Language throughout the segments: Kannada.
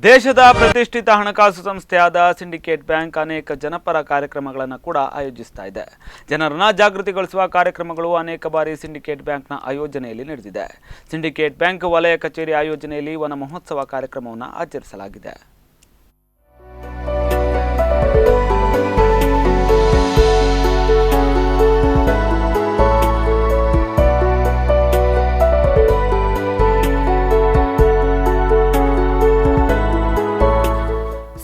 ದೇಶದ ಪ್ರತಿಷ್ಠಿತ ಹಣಕಾಸು ಸಂಸ್ಥೆಯಾದ ಸಿಂಡಿಕೇಟ್ ಬ್ಯಾಂಕ್ ಅನೇಕ ಜನಪರ ಕಾರ್ಯಕ್ರಮಗಳನ್ನು ಕೂಡ ಆಯೋಜಿಸ್ತಾ ಇದೆ. ಜನರನ್ನ ಜಾಗೃತಿಗೊಳಿಸುವ ಕಾರ್ಯಕ್ರಮಗಳು ಅನೇಕ ಬಾರಿ ಸಿಂಡಿಕೇಟ್ ಬ್ಯಾಂಕ್ನ ಆಯೋಜನೆಯಲ್ಲಿ ನಡೆದಿದೆ. ಸಿಂಡಿಕೇಟ್ ಬ್ಯಾಂಕ್ ವಲಯ ಕಚೇರಿ ಆಯೋಜನೆಯಲ್ಲಿ ವನ ಮಹೋತ್ಸವ ಕಾರ್ಯಕ್ರಮವನ್ನು ಆಚರಿಸಲಾಗಿದೆ.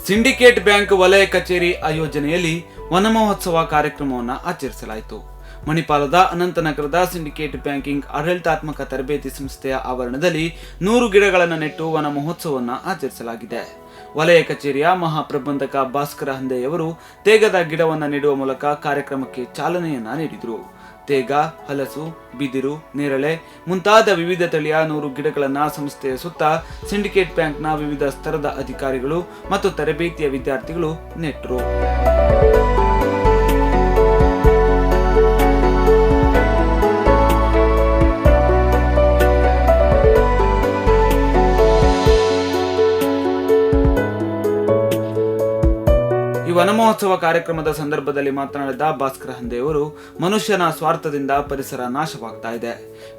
ಸಿಂಡಿಕೇಟ್ ಬ್ಯಾಂಕ್ ವಲಯ ಕಚೇರಿ ಆಯೋಜನೆಯಲ್ಲಿ ವನ ಮಹೋತ್ಸವ ಕಾರ್ಯಕ್ರಮವನ್ನು ಆಚರಿಸಲಾಯಿತು. ಮಣಿಪಾಲದ ಅನಂತನಗರದ ಸಿಂಡಿಕೇಟ್ ಬ್ಯಾಂಕಿಂಗ್ ಆಡಳಿತಾತ್ಮಕ ತರಬೇತಿ ಸಂಸ್ಥೆಯ ಆವರಣದಲ್ಲಿ 100 ಗಿಡಗಳನ್ನು ನೆಟ್ಟು ವನ ಮಹೋತ್ಸವವನ್ನು ಆಚರಿಸಲಾಗಿದೆ. ವಲಯ ಕಚೇರಿಯ ಮಹಾಪ್ರಬಂಧಕ ಭಾಸ್ಕರ ಹಂದೆಯವರು ತೇಗದ ಗಿಡವನ್ನು ನೆಡುವ ಮೂಲಕ ಕಾರ್ಯಕ್ರಮಕ್ಕೆ ಚಾಲನೆಯನ್ನ ನೀಡಿದರು. ತೇಗ, ಹಲಸು, ಬಿದಿರು, ನೇರಳೆ ಮುಂತಾದ ವಿವಿಧ ತಳಿಯ 100 ಗಿಡಗಳನ್ನು ಸಂಸ್ಥೆಯ ಸುತ್ತ ಸಿಂಡಿಕೇಟ್ ಬ್ಯಾಂಕ್ನ ವಿವಿಧ ಸ್ತರದ ಅಧಿಕಾರಿಗಳು ಮತ್ತು ತರಬೇತಿಯ ವಿದ್ಯಾರ್ಥಿಗಳು ನೆಟ್ಟರು. ವನ ಮಹೋತ್ಸವ ಕಾರ್ಯಕ್ರಮದ ಸಂದರ್ಭದಲ್ಲಿ ಮಾತನಾಡಿದ ಭಾಸ್ಕರ ಹಂದೆಯವರು, ಮನುಷ್ಯನ ಸ್ವಾರ್ಥದಿಂದ ಪರಿಸರ ನಾಶವಾಗ್ತಾ ಇದೆ.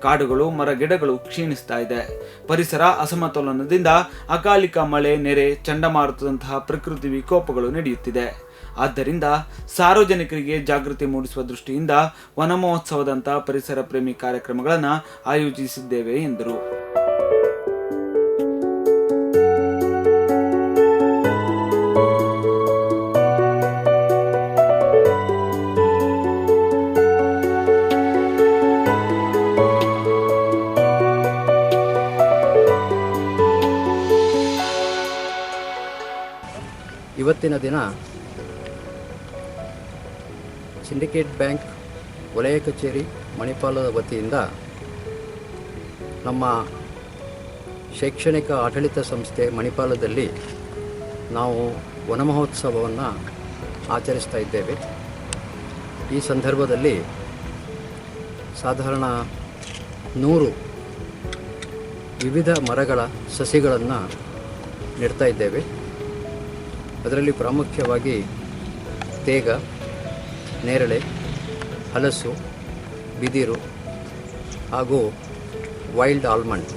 ಕಾಡುಗಳು, ಮರ ಗಿಡಗಳು ಕ್ಷೀಣಿಸ್ತಾ ಇದೆ. ಪರಿಸರ ಅಸಮತೋಲನದಿಂದ ಅಕಾಲಿಕ ಮಳೆ, ನೆರೆ, ಚಂಡಮಾರುತದಂತಹ ಪ್ರಕೃತಿ ವಿಕೋಪಗಳು ನಡೆಯುತ್ತಿದೆ. ಆದ್ದರಿಂದ ಸಾರ್ವಜನಿಕರಿಗೆ ಜಾಗೃತಿ ಮೂಡಿಸುವ ದೃಷ್ಟಿಯಿಂದ ವನ ಮಹೋತ್ಸವದಂತಹ ಪರಿಸರ ಪ್ರೇಮಿ ಕಾರ್ಯಕ್ರಮಗಳನ್ನು ಆಯೋಜಿಸಿದ್ದೇವೆ ಎಂದರು. ಇವತ್ತಿನ ದಿನ ಸಿಂಡಿಕೇಟ್ ಬ್ಯಾಂಕ್ ವಲಯ ಕಚೇರಿ ಮಣಿಪಾಲದ ವತಿಯಿಂದ ನಮ್ಮ ಶೈಕ್ಷಣಿಕ ಆಡಳಿತ ಸಂಸ್ಥೆ ಮಣಿಪಾಲದಲ್ಲಿ ನಾವು ವನ ಮಹೋತ್ಸವವನ್ನು ಆಚರಿಸ್ತಾ ಇದ್ದೇವೆ. ಈ ಸಂದರ್ಭದಲ್ಲಿ ಸಾಧಾರಣ 100 ವಿವಿಧ ಮರಗಳ ಸಸಿಗಳನ್ನು ನೆಡ್ತಾ ಇದ್ದೇವೆ. ಅದರಲ್ಲಿ ಪ್ರಾಮುಖ್ಯವಾಗಿ ತೇಗ, ನೇರಳೆ, ಹಲಸು, ಬಿದಿರು ಹಾಗೂ ವೈಲ್ಡ್ ಆಲ್ಮಂಡ್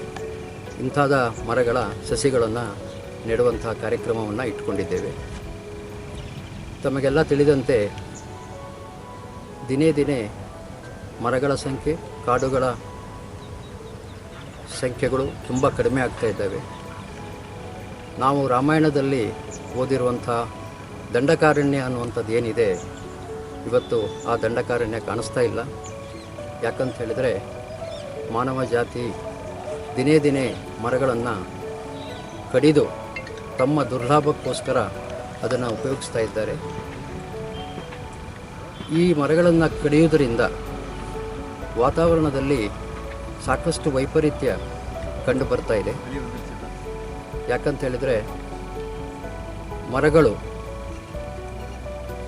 ಇಂಥದ ಮರಗಳ ಸಸಿಗಳನ್ನು ನೆಡುವಂಥ ಕಾರ್ಯಕ್ರಮವನ್ನು ಇಟ್ಕೊಂಡಿದ್ದೇವೆ. ತಮಗೆಲ್ಲ ತಿಳಿದಂತೆ ದಿನೇ ದಿನೇ ಮರಗಳ ಸಂಖ್ಯೆ, ಕಾಡುಗಳ ಸಂಖ್ಯೆಗಳು ತುಂಬ ಕಡಿಮೆ ಆಗ್ತಾ ಇದ್ದಾವೆ. ನಾವು ರಾಮಾಯಣದಲ್ಲಿ ಓದಿರುವಂಥ ದಂಡಕಾರಣ್ಯ ಅನ್ನುವಂಥದ್ದು ಏನಿದೆ, ಇವತ್ತು ಆ ದಂಡಕಾರಣ್ಯ ಕಾಣಿಸ್ತಾ ಇಲ್ಲ. ಯಾಕಂತ ಹೇಳಿದರೆ ಮಾನವ ಜಾತಿ ದಿನೇ ದಿನೇ ಮರಗಳನ್ನು ಕಡಿದು ತಮ್ಮ ದುರ್ಲಾಭಕ್ಕೋಸ್ಕರ ಅದನ್ನು ಉಪಯೋಗಿಸ್ತಾ ಇದ್ದಾರೆ. ಈ ಮರಗಳನ್ನು ಕಡಿಯುವುದರಿಂದ ವಾತಾವರಣದಲ್ಲಿ ಸಾಕಷ್ಟು ವೈಪರೀತ್ಯ ಕಂಡು ಬರ್ತಾ ಇದೆ. ಯಾಕಂತ ಹೇಳಿದರೆ ಮರಗಳು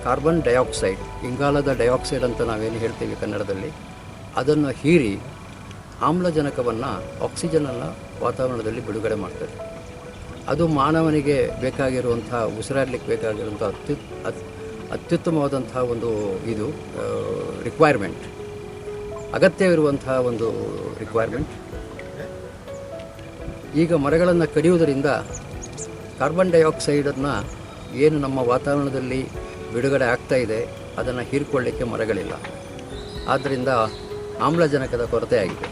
ಕಾರ್ಬನ್ ಡೈಆಕ್ಸೈಡ್, ಇಂಗಾಲದ ಡೈಆಕ್ಸೈಡ್ ಅಂತ ನಾವೇನು ಹೇಳ್ತೀವಿ ಕನ್ನಡದಲ್ಲಿ, ಅದನ್ನು ಹೀರಿ ಆಮ್ಲಜನಕವನ್ನು, ಆಕ್ಸಿಜನನ್ನು ವಾತಾವರಣದಲ್ಲಿ ಬಿಡುಗಡೆ ಮಾಡ್ತದೆ. ಅದು ಮಾನವನಿಗೆ ಬೇಕಾಗಿರುವಂಥ, ಉಸಿರಾಡಲಿಕ್ಕೆ ಬೇಕಾಗಿರುವಂಥ ಅತ್ಯುತ್ತಮವಾದಂತಹ ಒಂದು ಇದು ರಿಕ್ವೈರ್ಮೆಂಟ್, ಅಗತ್ಯವಿರುವಂತಹ ಒಂದು ರಿಕ್ವೈರ್ಮೆಂಟ್. ಈಗ ಮರಗಳನ್ನು ಕಡಿಯುವುದರಿಂದ ಕಾರ್ಬನ್ ಡೈಆಕ್ಸೈಡನ್ನು ಏನು ನಮ್ಮ ವಾತಾವರಣದಲ್ಲಿ ಬಿಡುಗಡೆ ಆಗ್ತಾ ಇದೆ ಅದನ್ನು ಹೀರಿಕೊಳ್ಳಿಕ್ಕೆ ಮರಗಳಿಲ್ಲ. ಆದ್ದರಿಂದ ಆಮ್ಲಜನಕದ ಕೊರತೆ ಆಗಿದೆ.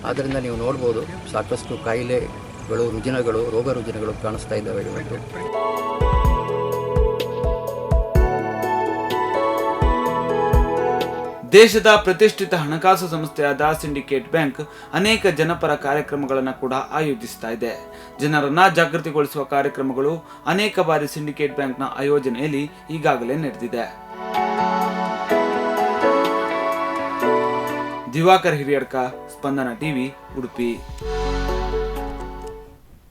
ಆದ್ದರಿಂದ ನೀವು ನೋಡ್ಬೋದು, ಸಾಕಷ್ಟು ಕಾಯಿಲೆಗಳು, ರುಜಿನಗಳು, ರೋಗ ರುಜಿನಗಳು ಕಾಣಿಸ್ತಾ ಇದ್ದಾವೆ ಇವತ್ತು. ದೇಶದ ಪ್ರತಿಷ್ಠಿತ ಹಣಕಾಸು ಸಂಸ್ಥೆಯಾದ ಸಿಂಡಿಕೇಟ್ ಬ್ಯಾಂಕ್ ಅನೇಕ ಜನಪರ ಕಾರ್ಯಕ್ರಮಗಳನ್ನು ಕೂಡ ಆಯೋಜಿಸ್ತಾ ಇದೆ. ಜನರನ್ನ ಜಾಗೃತಿಗೊಳಿಸುವ ಕಾರ್ಯಕ್ರಮಗಳು ಅನೇಕ ಬಾರಿ ಸಿಂಡಿಕೇಟ್ ಬ್ಯಾಂಕ್ನ ಆಯೋಜನೆಯಲ್ಲಿ ಈಗಾಗಲೇ ನಡೆದಿದೆ. ದಿವಾಕರ್ ಹಿರಿಯಡ್ಕ, ಸ್ಪಂದನ ಟಿವಿ, ಉಡುಪಿ.